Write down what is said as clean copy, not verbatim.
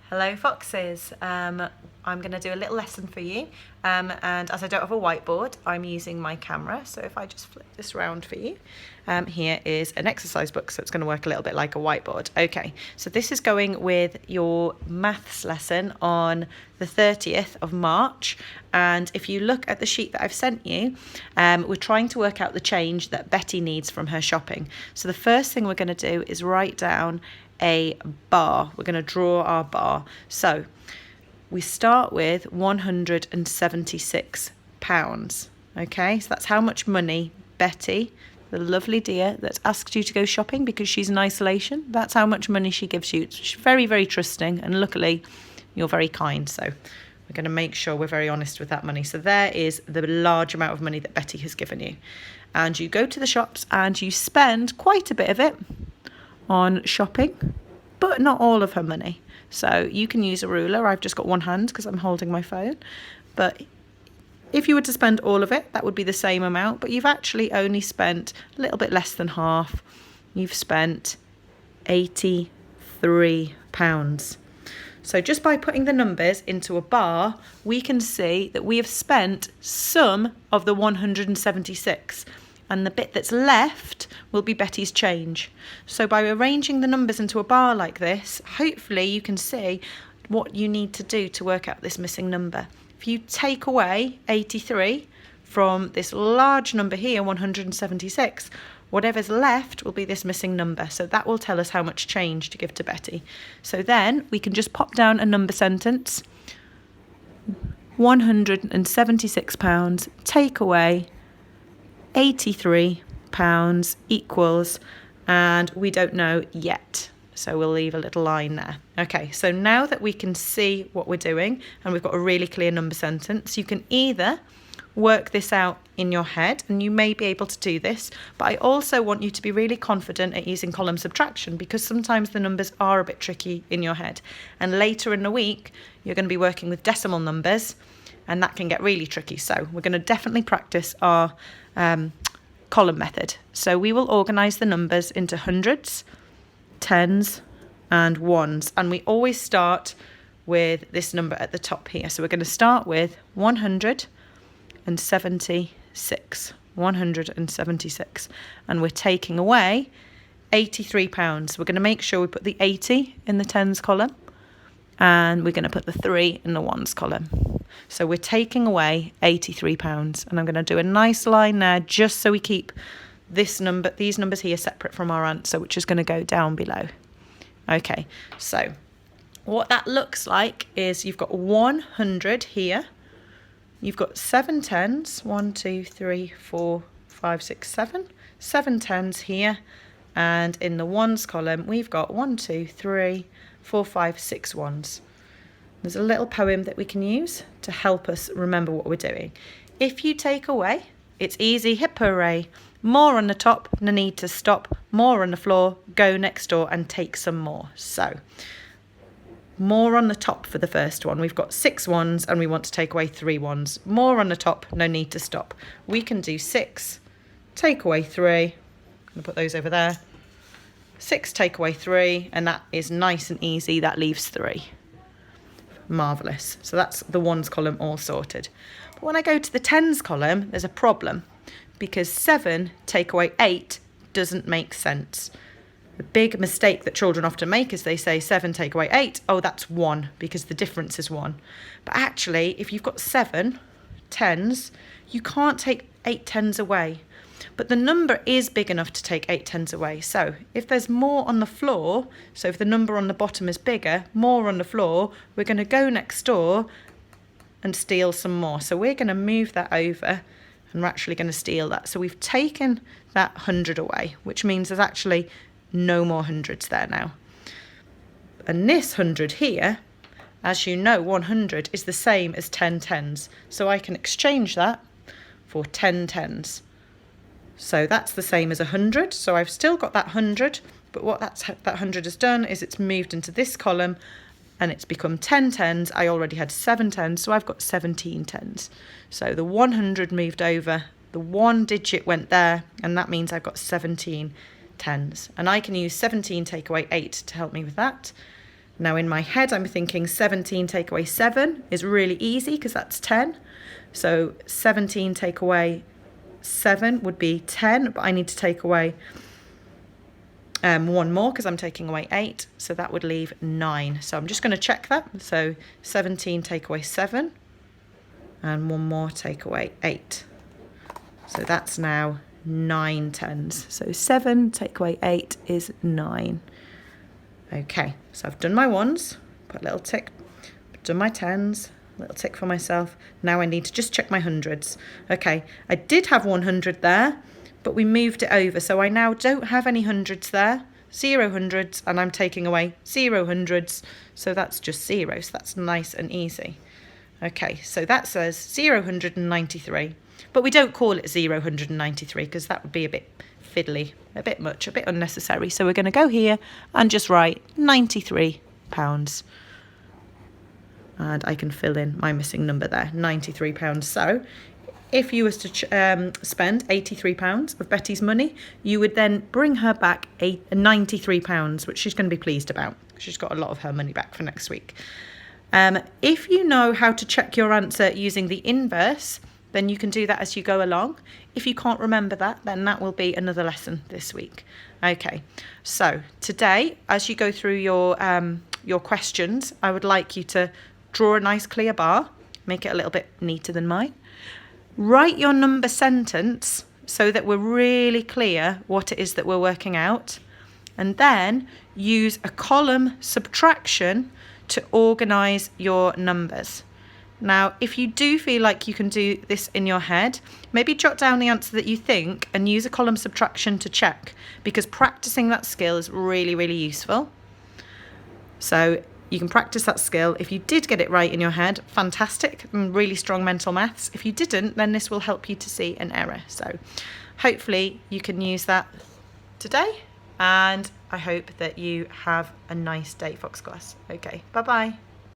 Hello Foxes, I'm going to do a little lesson for you and as I don't have a whiteboard I'm using my camera, so if I just flip this round for you, here is an exercise book, so it's going to work a little bit like a whiteboard. Okay, so this is going with your maths lesson on the 30th of March, and if you look at the sheet that I've sent you, we're trying to work out the change that Betty needs from her shopping. So the first thing we're going to do is write down a bar. We're going to draw our bar. So we start with £176. Okay, so that's how much money Betty, the lovely dear that's asked you to go shopping because she's in isolation, that's how much money she gives you. She's very, very trusting, and luckily you're very kind, so we're going to make sure we're very honest with that money. So there is the large amount of money that Betty has given you, and you go to the shops and you spend quite a bit of it on shopping, but not all of her money. So you can use a ruler. I've just got one hand because I'm holding my phone, but if you were to spend all of it, that would be the same amount, but you've actually only spent a little bit less than half. You've spent £83. So just by putting the numbers into a bar, we can see that we have spent some of the 176, and the bit that's left will be Betty's change. So by arranging the numbers into a bar like this, hopefully you can see what you need to do to work out this missing number. If you take away 83 from this large number here, 176, whatever's left will be this missing number. So that will tell us how much change to give to Betty. So then we can just pop down a number sentence. £176 take away £83 equals, and we don't know yet, so we'll leave a little line there. Okay, so now that we can see what we're doing and we've got a really clear number sentence, you can either work this out in your head, and you may be able to do this, but I also want you to be really confident at using column subtraction, because sometimes the numbers are a bit tricky in your head, and later in the week you're going to be working with decimal numbers, and that can get really tricky. So we're going to definitely practice our column method. So we will organise the numbers into hundreds, tens and ones, and we always start with this number at the top here. So we're going to start with 176, and we're taking away £83. We're going to make sure we put the 80 in the tens column, and we're going to put the 3 in the ones column. So we're taking away £83, and I'm going to do a nice line there just so we keep these numbers here separate from our answer, which is going to go down below. Okay, so what that looks like is you've got 100 here, you've got 7 tens, 1, 2, 3, 4, 5, 6, 7 tens here, and in the ones column we've got 1, 2, 3, 4, 5, 6 ones. There's a little poem that we can use to help us remember what we're doing. If you take away, it's easy, hip hooray. More on the top, no need to stop. More on the floor, go next door and take some more. So, more on the top for the first one. We've got 6 ones and we want to take away 3 ones. More on the top, no need to stop. We can do 6, take away 3. I'm going to put those over there. 6 take away 3, and that is nice and easy. That leaves 3. Marvellous. So that's the ones column all sorted. But when I go to the tens column, there's a problem, because 7 take away 8 doesn't make sense. The big mistake that children often make is they say 7 take away 8, oh that's 1, because the difference is 1. But actually, if you've got 7 tens, you can't take 8 tens away. But the number is big enough to take 8 tens away. So if there's more on the floor, so if the number on the bottom is bigger, more on the floor, we're going to go next door and steal some more. So we're going to move that over, and we're actually going to steal that. So we've taken that 100 away, which means there's actually no more hundreds there now. And this 100 here, as you know, 100 is the same as 10 tens. So I can exchange that for 10 tens. So that's the same as 100. So I've still got that 100, but what that 100 has done is it's moved into this column and it's become 10 tens. I already had 7 tens, so I've got 17 tens. So the 100 moved over, the 1 digit went there, and that means I've got 17 tens. And I can use 17 take away 8 to help me with that. Now in my head, I'm thinking 17 take away 7 is really easy because that's 10. So 17 take away 7 would be 10, but I need to take away one more because I'm taking away 8. So that would leave 9. So I'm just going to check that. So 17 take away 7 and one more take away 8. So that's now 9 tens. So 7 take away 8 is 9. Okay, so I've done my ones, put a little tick, done my tens, little tick for myself. Now I need to just check my hundreds. Okay, I did have 100 there, but we moved it over. So I now don't have any hundreds there, 0 hundreds, and I'm taking away 0 hundreds. So that's just 0, so that's nice and easy. Okay, so that says 093, but we don't call it 093 because that would be a bit fiddly, a bit much, a bit unnecessary. So we're going to go here and just write £93. And I can fill in my missing number there, £93. So if you was to spend £83 of Betty's money, you would then bring her back £93, which she's going to be pleased about. She's got a lot of her money back for next week. If you know how to check your answer using the inverse, then you can do that as you go along. If you can't remember that, then that will be another lesson this week. Okay, so today, as you go through your questions, I would like you to draw a nice clear bar, make it a little bit neater than mine. Write your number sentence so that we're really clear what it is that we're working out. And then use a column subtraction to organise your numbers. Now, if you do feel like you can do this in your head, maybe jot down the answer that you think and use a column subtraction to check, because practicing that skill is really, really useful. So you can practice that skill. If you did get it right in your head, fantastic, and really strong mental maths. If you didn't, then this will help you to see an error. So hopefully you can use that today, and I hope that you have a nice day, Fox class. Okay, bye-bye.